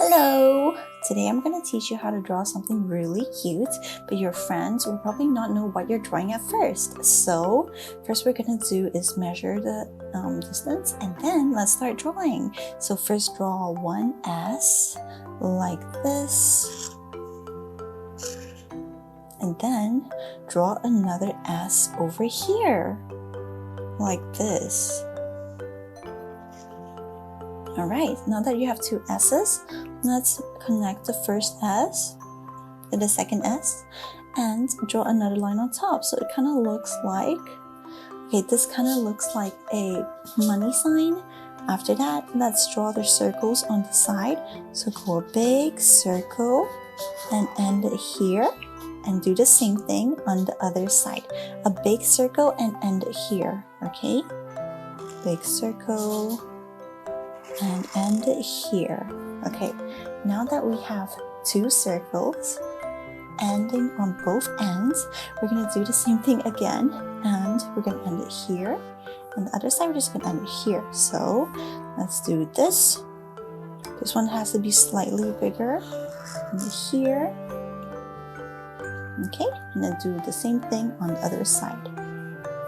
Hello! Today I'm going to teach you how to draw something really cute, but your friends will probably not know what you're drawing at first. So first we're going to do is measure the distance, and then let's start drawing. So first draw one S like this, and then draw another S over here like this. Alright, now that you have two S's, let's connect the first S to the second S and draw another line on top. So it kind of looks like, this kind of looks like a money sign. After that, let's draw the circles on the side. So go a big circle and end it here, and do the same thing on the other side. A big circle and end it here, okay? Big circle and end it here. Okay, now that we have two circles ending on both ends, we're going to do the same thing again, and we're going to end it here. On the other side, we're just going to end it here. So let's do this. This one has to be slightly bigger. End it here. Okay, and then do the same thing on the other side.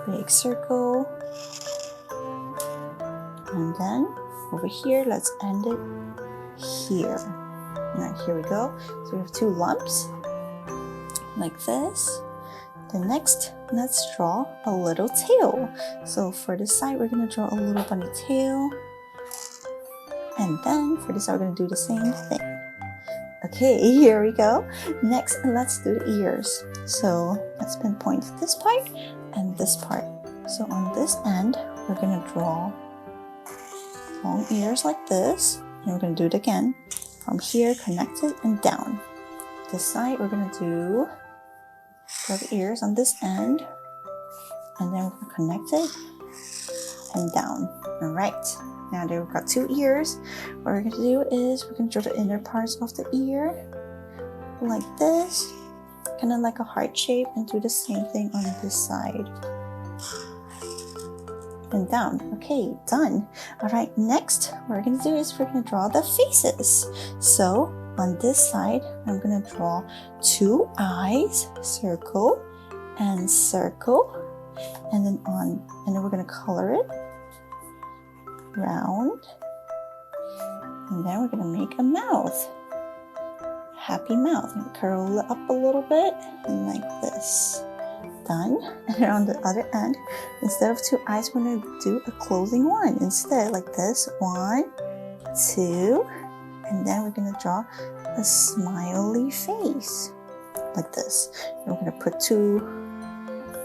Big circle, and then over here, let's end it here. Now here we go. So we have two lumps like this. Then next, let's draw a little tail. So for this side, we're going to draw a little bunny tail. And then for this side, we're going to do the same thing. Okay, here we go. Next, let's do the ears. So let's pinpoint this part and this part. So on this end, we're going to draw long ears like this, and we're going to do it again from here, connect it and down. This side we're going to draw the ears on this end, and then we're going to connect it and down. All right, now that we've got two ears, what we're going to do is we're going to draw the inner parts of the ear like this, kind of like a heart shape, and do the same thing on this side and down. Okay, done. All right, next what we're going to do is we're going to draw the faces. So on this side, I'm going to draw two eyes, circle and circle, and then we're going to color it round, and then we're going to make a mouth, happy mouth, and curl it up a little bit and like this. Done. And on the other end, instead of two eyes, we're going to do a closing one instead, like this. 1, 2, and then we're going to draw a smiley face like this. And we're going to put two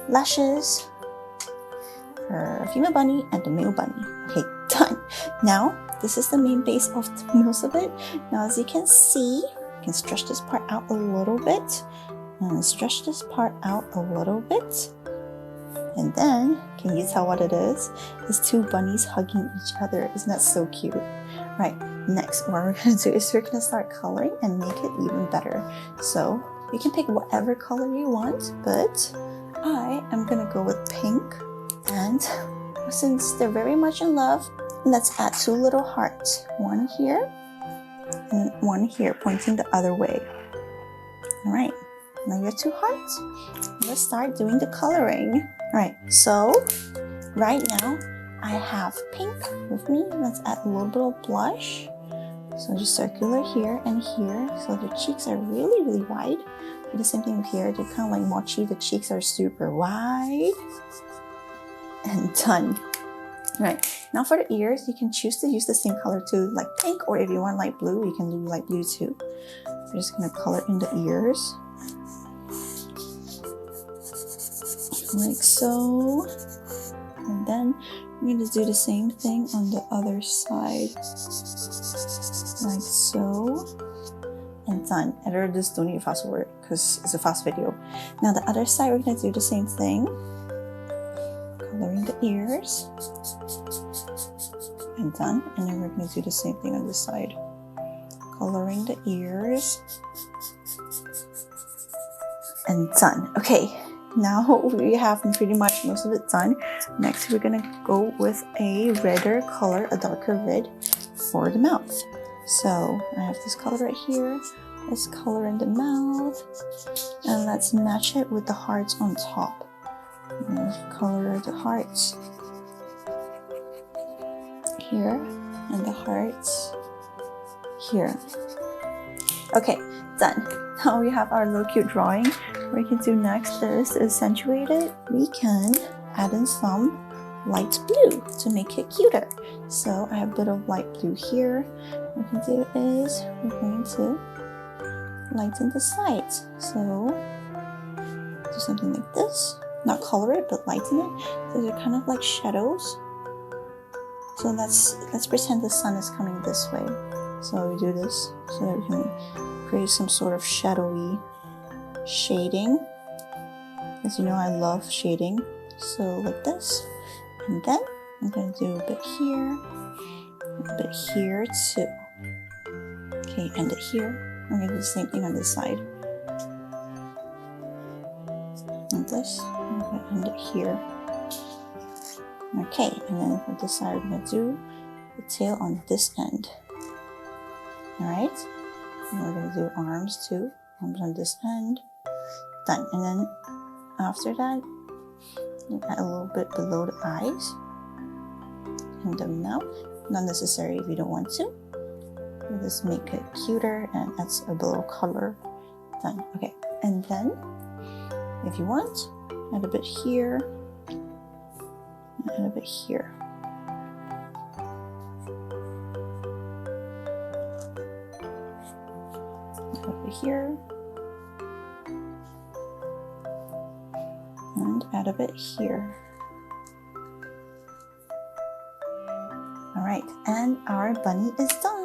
lashes for a female bunny and a male bunny. Okay, done. Now this is the main base of most of it. Now as you can see, you can stretch this part out a little bit, and stretch this part out a little bit, and then can you tell what it is? It's two bunnies hugging each other. Isn't that so cute? Right, next what we're going to do is we're going to start coloring and make it even better. So you can pick whatever color you want, but I am going to go with pink, and since they're very much in love, let's add two little hearts, one here and one here pointing the other way. All right, now you have two hearts. Let's start doing the coloring. All right, so right now I have pink with me. Let's add a little bit of blush. So just circular here and here. So their cheeks are really, really wide. Do the same thing here. They're kind of like mochi. The cheeks are super wide. And done. All right, now for the ears, you can choose to use the same color too, like pink, or if you want light blue, you can do light blue too. We're just gonna color in the ears. Like so, and then I'm going to do the same thing on the other side, like so, and done. I rather just don't need to fast forward because it's a fast video. Now the other side, we're going to do the same thing, coloring the ears, and done. And then we're going to do the same thing on this side, coloring the ears, and done. Okay. Now we have pretty much most of it done. Next, we're gonna go with a redder color, a darker red for the mouth. So I have this color right here, this color in the mouth, and let's match it with the hearts on top. And color the hearts here and the hearts here. Okay, done. Now we have our little cute drawing. What we can do next is accentuate it. We can add in some light blue to make it cuter. So I have a bit of light blue here. What we can do is we're going to lighten the sides. So do something like this. Not color it, but lighten it. So they're kind of like shadows. So let's pretend the sun is coming this way. So we do this so that we can create some sort of shadowy shading. As you know, I love shading. So like this. And then I'm going to do a bit here too. Okay, end it here. I'm going to do the same thing on this side. And this, I'm going to end it here. Okay, and then for this side, I'm going to do the tail on this end. Alright, and we're going to do arms too. Arms on this end. Done. And then after that, you add a little bit below the eyes and the mouth. Not necessary if you don't want to. You just make it cuter and adds a little color. Done. Okay, and then if you want, add a bit here and a bit here. Over here and add a bit here. All right, and our bunny is done.